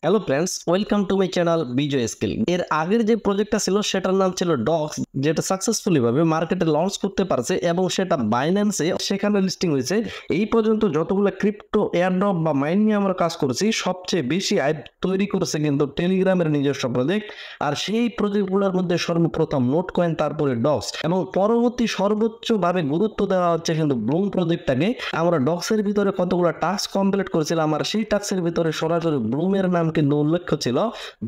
Hello friends, welcome to my channel Vijay skill. এর আগের যে প্রজেক্টটা ছিল সেটার নাম ছিল ডক্স, যেটা সাকসেসফুলি ভাবে মার্কেটে লঞ্চ করতে পারছে এবং সেটা বাইন্যান্সে সেখানে লিস্টিং হয়েছে। এই পর্যন্ত যতগুলো ক্রিপ্টো এয়ারড্রপ বা মাইন নিয়ে আমরা কাজ করছি, সবচেয়ে বেশি আয় তৈরি করেছে কিন্তু টেলিগ্রামের নিজস্ব প্রজেক্ট। আর সেই প্রজেক্টগুলোর মধ্যে সর্বপ্রথম নোট কয়েন, তারপরে ডক্স, এবং পরবর্তী সর্বোচ্চ ভাবে গুরুত্ব দেওয়া হচ্ছে কিন্তু ব্লুম প্রজেক্টটাকে। আমরা ডক্সের ভিতরে কতগুলো টাস্ক কমপ্লিট করেছিলাম, আর সেই টাস্কের ভিতরে সরাসরি ব্লুমের নাম কিন্তু উল্লেখ ছিল,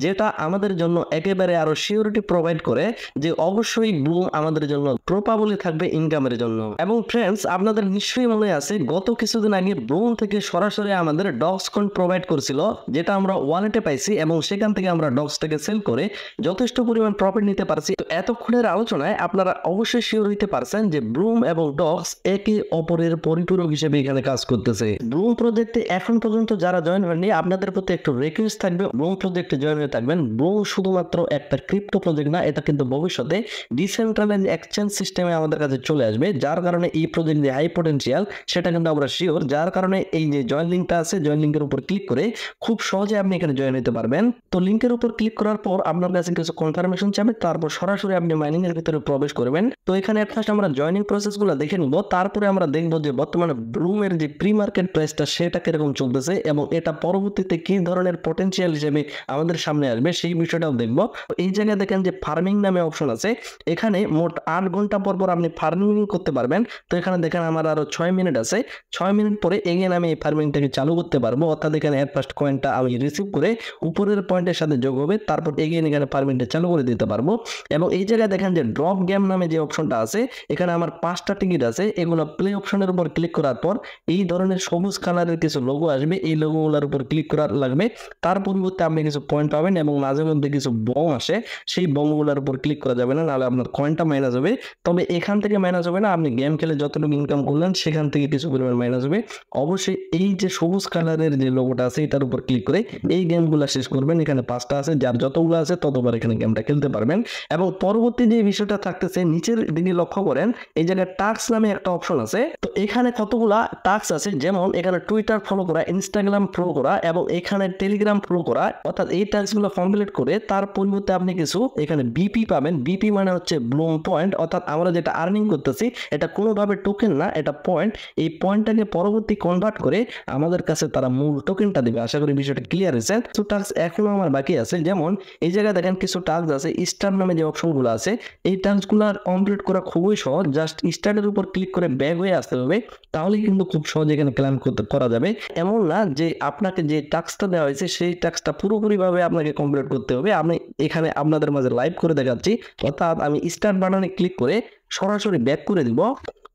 যেটা আমাদের জন্য একেবারে আরো সিউরিটি প্রোভাইড করে যে অবশ্যই ব্লুম আমাদের জন্য প্রপাবলি থাকবে ইনকামের জন্য। এবং ফ্রেন্ডস, আপনাদের নিশ্চয়ই মনে আছে গত কিছুদিন আগে ব্লুম থেকে সরাসরি আমাদের ডক্স কয়েন প্রোভাইড করেছিল, যেটা আমরা ওয়ালেটে পাইছি এবং সেখান থেকে আমরা ডক্সটাকে সেল করে যথেষ্ট পরিমাণ প্রফিট নিতে পারছি। তো এতক্ষণের আলোচনায় আপনারা অবশ্যই শিওর হইতে পারছেন যে ব্লুম এবং ডক্স একে অপরের পরিপূরক হিসেবে এখানে কাজ করতেছে। ব্লুম প্রজেক্টে এখন পর্যন্ত যারা জয়েন হয়নি, আপনাদের প্রতি একটু রিকোয়েস্ট থাকবে, ব্লুম প্রজেক্টে জয়েন হয়ে থাকবেন। ব্লুম শুধুমাত্র একটা ক্রিপ্টো প্রজেক্ট না, এটা কিন্তু ভবিষ্যতে ডিসেন্ট্রালাইজ এক্সচেঞ্জ সিস্টেমে আমাদের কাছে চলে আসবে, যার কারণে এই প্রজেক্ট যে হাই পটেনশিয়াল সেটা কিন্তু আমরা শিওর। যার কারণে এই যে জয়েন লিঙ্কটা আছে, জয়েন লিঙ্কের উপর ক্লিক করে খুব সহজে আপনি এখানে জয়েন হতে পারবেন। তো লিঙ্কের উপর ক্লিক করার পর আপনার কাছে কিছু কনফার্মেশন চাবে, তারপর সরাসরি আপনি মাইনিং এর ভিতরে প্রবেশ করবেন। তো এখানে ফার্স্ট আমরা জয়েনিং প্রসেসগুলো দেখে নিব, তারপরে আমরা দেখব যে বর্তমানে ব্লুমের যে প্রি মার্কেট প্রাইসটা সেটা কিরকম চলতেছে এবং এটা পরবর্তীতে কি ধরনের পটেনশিয়াল হিসেবে আমাদের সামনে আসবে সেই বিষয়টাও দেখবো। এই জায়গায় দেখেন যে ফার্মিং নামে অপশন আছে, এখানে মোট 8 ঘন্টা পর পর আপনি ফার্মিং করতে পারবেন। তো এখানে দেখেন আমার আরো 6 মিনিট আছে, 6 মিনিট পরে এগেন আমি এই ফার্মিংটাকে চালু করতে পারবো, অর্থাৎ এখানে এর ফার্স্ট কয়েনটা আমি রিসিভ করে উপরের পয়েন্টের সাথে যোগ হবে, তারপর এগেন এখানে ফার্মিংটা চালু করে দিতে পারবো। এবং এই জায়গায় দেখেন যে ড্রপ গেম নামে যে অপশনটা আছে, এখানে আমার 5টা টিকিট আছে, এগুলো প্লে অপশনের উপর ক্লিক করার পর এই ধরনের সবুজ কালারের কিছু লোগো আসবে, এই লোগোগুলোর উপর ক্লিক করার লাগবে। তার পরিবর্তে আপনি কিছু পয়েন্ট পাবেন এবং মাঝে মধ্যে কিছু বম আসে, সেই বমগুলোর উপর ক্লিক করা যাবে না, নাহলে আপনার কয়েনটা মাইনাস হবে। তবে এখান থেকে মাইনাস হবে না, আপনি গেম খেলে যতটুকু ইনকাম করলেন সেখান থেকে কিছু পরিমাণ মাইনাস হবে। অবশ্যই এই যে সবুজ কালারের যে লোগোটা আছে এটার উপর ক্লিক করে এই গেমগুলো শেষ করবেন। এখানে 5টা আছে, যার যতগুলো আছে ততবার এখানে গেমটা খেলতে পারবেন। এবং পরবর্তী যে বিষয়টা থাকতেছে, নিচের দিকে লক্ষ্য করেন এই জায়গায় টাস্ক নামে একটা অপশন আছে। তো এখানে কতগুলা টাস্ক আছে, যেমন এখানে টুইটার ফলো করা, ইনস্টাগ্রাম ফলো করা এবং এখানে টেলিগ্রাম ফলো করা, অর্থাৎ এই টাস্কগুলো কমপ্লিট করে তার পরিবর্তে আপনি কিছু এখানে বিপি পাবেন। বিপি মানে হচ্ছে ব্লুম পয়েন্ট, অর্থাৎ আমরা যেটা আর্নিং করতেছি এটা কোনোভাবে টোকেন না, এটা পয়েন্ট। এই পয়েন্টটাকে পরবর্তী কনভার্ট করে আমাদের কাছে তারা মূল টোকেনটা দিবে। আশা করি বিষয়টা ক্লিয়ার হয়েছে। কিছু টাস্ক এখনো আমার বাকি আছে, যেমন এই জায়গায় দেখেন কিছু টাস্ক আছে, স্টার নামে যে অপশনগুলো আছে, এই টাস্কগুলো কমপ্লিট করা খুবই সহজ। জাস্ট স্টার্টের উপর ক্লিক করে ব্যাক হয়ে আসতে হবে, তাহলে কিন্তু খুব সহজে এখানে ক্লাইম করা যাবে। এমন না যে আপনাকে যে টাস্কটা দেওয়া হয়েছে সেই টাস্কটা পুরোপুরিভাবে আপনাকে কমপ্লিট করতে হবে। আমি এখানে আপনাদের মাঝে লাইভ করে দেখাচ্ছি, অর্থাৎ আমি স্টার্ট বাটনে ক্লিক করে সরাসরি ব্যাক করে দিব।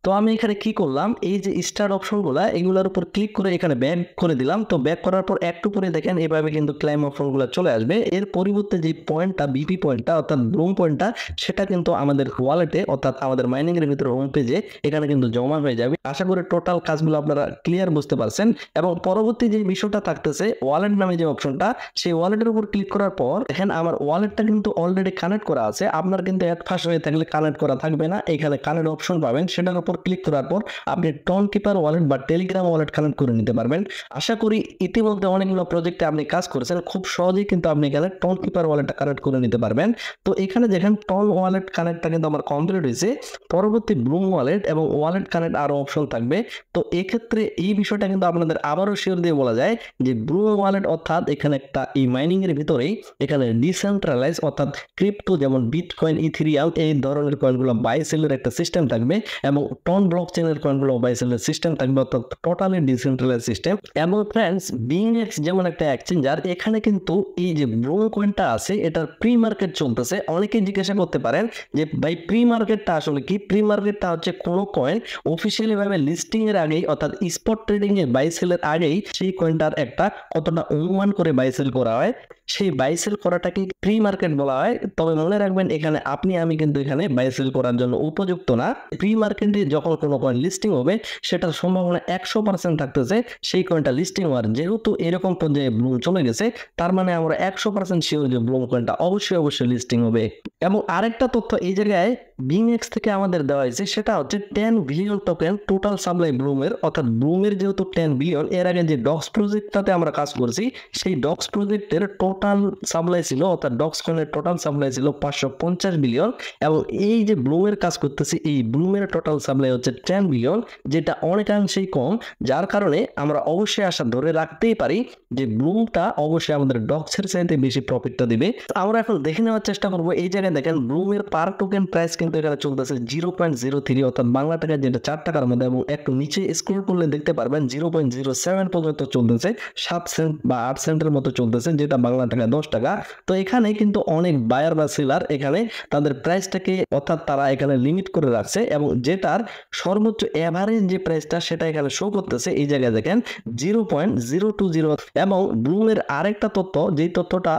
তো আমি এখানে কি করলাম, এই যে স্টার অপশনগুলো এগুলোর উপর ক্লিক করে এখানে ব্যাক করে দিলাম। তো ব্যাক করার পর একটু পরে দেখেন এভাবে কিন্তু ক্লাইম অপশনগুলো চলে আসবে। এর পরিবর্তে যে পয়েন্টটা বিপি পয়েন্টটা অর্থাৎ ব্লুম পয়েন্টটা, সেটা কিন্তু আমাদের ওয়ালেটে অর্থাৎ আমাদের মাইনিং এর ভিতরে হোম পেজে এখানে কিন্তু জমা হয়ে যাবে। আশা করি টোটাল কাজগুলো আপনারা ক্লিয়ার বুঝতে পারছেন। এবং পরবর্তী যে বিষয়টা থাকতেছে, ওয়ালেট নামে যে অপশনটা, সেই ওয়ালেটের উপর ক্লিক করার পর দেখেন আমার ওয়ালেটটা কিন্তু অলরেডি কানেক্ট করা আছে। আপনার কিন্তু এক ফাঁস হয়ে থাকলে কানেক্ট করা থাকবে না, এখানে কানেক্ট অপশন পাবেন, সেটার উপর ক্লিক করার পর আপনি টন কিপার ওয়ালেট বা টেলিগ্রাম ওয়ালেট কানেক্ট করে নিতে পারবেন। আশা করি ইতিমধ্যে অনেকগুলো প্রজেক্টে আপনি কাজ করেছেন, খুব সহজেই কিন্তু আপনি এখানে টন কিপার ওয়ালেটটা কানেক্ট করে নিতে পারবেন। তো এখানে দেখেন টন ওয়ালেট কানেক্টটা কিন্তু আমার কমপ্লিট হয়েছে। পরবর্তী ব্লুম ওয়ালেট এবং ওয়ালেট কানেক্ট আরো অপশন থাকবে। তো এক্ষেত্রে এই বিষয়টা কিন্তু আপনাদের আবারও শিওর দিয়ে বলা যায় যে ব্লুম ওয়ালেট অর্থাৎ এখানে একটা এই মাইনিং এর ভিতরেই এখানে ডিসেন্ট্রালাইজ অর্থাৎ ক্রিপ্টো যেমন বিটকয়েন, ইথেরিয়াম এই ধরনের কয়েনগুলো বাই সেলের একটা সিস্টেম থাকবে এবং টন ব্লকচেনের কয়েনগুলো বাই সেলের সিস্টেম থাকবে, অর্থাৎ টোটালি ডিসেন্ট্রালাইজ সিস্টেম। এবং ফ্রেন্ডস, বিএনএক্স যেমন একটা এক্সচেঞ্জার, এখানে কিন্তু এই যে ব্লুম কয়েনটা আছে এটার প্রি মার্কেট চলতেছে। অনেকেই জিজ্ঞাসা করতে পারেন যে ভাই প্রি মার্কেটটা আসলে কি? প্রি মার্কেটটা হচ্ছে কোনো কয়েন অফিসিয়ালি ভাবে লিস্টিং এর আগেই অর্থাৎ স্পট ট্রেডিং এ বাই সেলের আগেই সেই কয়েনটার একটা কতটা অনুমান করে বাই সেল করা হয়, সেই বাই সেল করাটাকে প্রি মার্কেট বলা হয়। তবে মনে রাখবেন এখানে আপনি আমি কিন্তু এখানে বাই সেল করার জন্য উপযুক্ত না। প্রি মার্কেটে যখন কোনো কয়েন লিস্টিং হবে সেটার সম্ভাবনা 100% থাকতেছে সেই কয়েনটা লিস্টিং হওয়ার। যেহেতু এরকম পর্যায়ে ব্লুম চলে গেছে, তার মানে আমরা 100% শিওর যে ব্লুম কয়েনটা অবশ্যই লিস্টিং হবে। এবং আরেকটা তথ্য এই জায়গায় বিংএক্স থেকে আমাদের দেওয়া হয়েছে, সেটা হচ্ছে 10 বিলিয়ন টোকেন টোটাল সাপ্লাই ব্লুমের, অর্থাৎ ব্লুমের যেহেতু 10 বিলিয়ন, এর আগে যে ডক্স প্রজেক্টটাতে আমরা কাজ করছি সেই ডক্স প্রজেক্টের টোটাল সাপ্লাই ছিল, অর্থাৎ ডক্স কয়েনের টোটাল সাপ্লাই ছিল 550 বিলিয়ন, এবং এই যে ব্লুমের কাজ করতেছি এই ব্লুমের টোটাল সাপ্লাই হচ্ছে 10 বিলিয়ন, যেটা অনেকাংশেই কম, যার কারণে আমরা অবশ্যই আশা ধরে রাখতেই পারি যে ব্লুমটা অবশ্যই আমাদের ডক্সের চাইতে বেশি প্রফিটটা দিবে। আমরা এখন দেখে নেওয়ার চেষ্টা করবো। এই জায়গায় দেখেন ব্লুমের পার টোকেন প্রাইস কিন্তু এখানে চলতেছে 0.03, অর্থাৎ বাংলা টাকা যেটা 4 টাকার মধ্যে, এবং একটু নিচে স্ক্রল করলে দেখতে পারবেন 0.07 পর্যন্ত চলতেছে, 7 সেন্ট বা 8 সেন্টের মতো চলতেছে, যেটা বাংলা টাকা 10 টাকা। তো এখানে কিন্তু অনেক বায়ার বা সেলার এখানে তাদের প্রাইসটাকে, অর্থাৎ তারা এখানে লিমিট করে রাখছে, এবং যেটার সর্বোচ্চ এভারেজ যে প্রাইসটা সেটা এখানে শো করতেছে। এই জায়গায় দেখেন 0.020। এবং ব্লুমের আরেকটা তথ্য, যেই তথ্যটা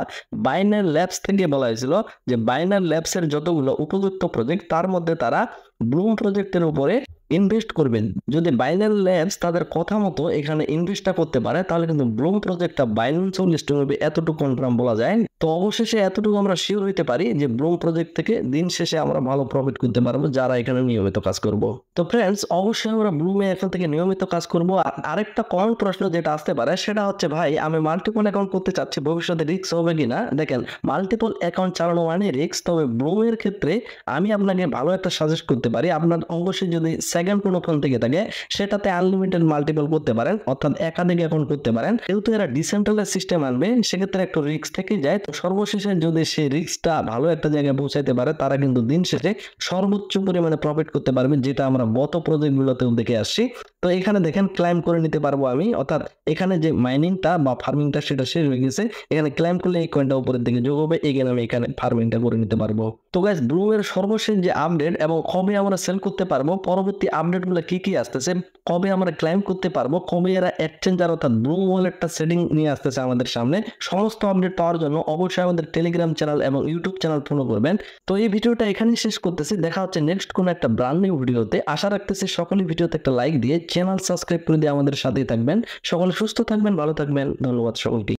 বাইনার ল্যাবস থেকে বলা হয়েছিল, যে বাইনার ল্যাবসের যতগুলো উপযুক্ত প্রজেক্ট তার মধ্যে তারা ব্লুম প্রজেক্টের উপরে ইনভেস্ট করবেন। যদি বাইনার ল্যাবস তাদের কথা মতো এখানে ইনভেস্টটা করতে পারে, তাহলে কিন্তু ব্লুম প্রজেক্টটা বাইন্যান্সেও লিস্টিং হবে, এতটুকু কনফার্ম বলা যায়। তো অবশেষে এতটুকু আমরা শিওর হইতে পারি যে ব্লুম প্রজেক্ট থেকে দিন শেষে আমরা ভালো প্রফিট করতে পারবো যারা এখানে নিয়মিত কাজ করব। তো ফ্রেন্ডস, অবশ্যই আমরা ব্লুমে এখন থেকে নিয়মিত কাজ করব। আরেকটা কমন প্রশ্ন যেটা আসতে পারে সেটা হচ্ছে, ভাই আমি মাল্টিপল অ্যাকাউন্ট করতে চাচ্ছি, ভবিষ্যতে রিস্ক হবে কিনা? দেখেন, মাল্টিপল অ্যাকাউন্ট চালানো মানে রিস্ক, তবে ব্লুমের ক্ষেত্রে আমি আপনাকে ভালো একটা সাজেস্ট করতে পারি। আপনার অবশ্যই যদি সেকেন্ড কোনো ফোন থেকে থাকে সেটাতে আনলিমিটেড মাল্টিপল করতে পারেন, অর্থাৎ একাধিক অ্যাকাউন্ট করতে পারেন। যেহেতু এরা ডিসেন্ট্রালাইজ সিস্টেম আনবে, সেক্ষেত্রে একটু রিস্ক থেকে যায়। তো সর্বশেষে যদি সেই রিস্কটা ভালো একটা জায়গায় পৌঁছাইতে পারে, তারা কিন্তু দিন শেষে সর্বোচ্চ পরিমাণে প্রফিট করতে পারবে, যেটা আমরা গত প্রজেক্টগুলোতেও দেখে আসছি। তো এখানে দেখেন ক্লাইম করে নিতে পারবো আমি, অর্থাৎ এখানে যে মাইনিংটা বা ফার্মিংটা সেটা শেষ হয়ে গেছে। এখানে ক্লাইম করলে এই কয়েনটা উপরের দিকে যোগ হবে, এখানে আমি এখানে ফার্মিংটা করে নিতে পারবো। তো গাইস, ব্লুমের সর্বশেষ যে আপডেট এবং কবে আমরা সেল করতে পারবো, পরবর্তী আপডেটগুলো কি কি আসতেছে, কবে আমরা ক্লাইম করতে পারবো, কবে এরা এক্সচেঞ্জার অর্থাৎ ব্লুম ওয়ালেটটা সেটিং নিয়ে আসতেছে আমাদের সামনে, সমস্ত আপডেট পাওয়ার জন্য অবশ্যই আমাদের টেলিগ্রাম চ্যানেল এবং ইউটিউব চ্যানেল ফলো করবেন। তো এই ভিডিওটা এখানেই শেষ করতেছি, দেখা হচ্ছে নেক্সট কোনো একটা ব্র্যান্ড নিউ ভিডিওতে। আশা রাখতেছি সকলে ভিডিওতে একটা লাইক দিয়ে চ্যানেল সাবস্ক্রাইব করে দিয়ে আমাদের সাথেই থাকবেন। সকলে সুস্থ থাকবেন, ভালো থাকবেন, ধন্যবাদ সকলকে।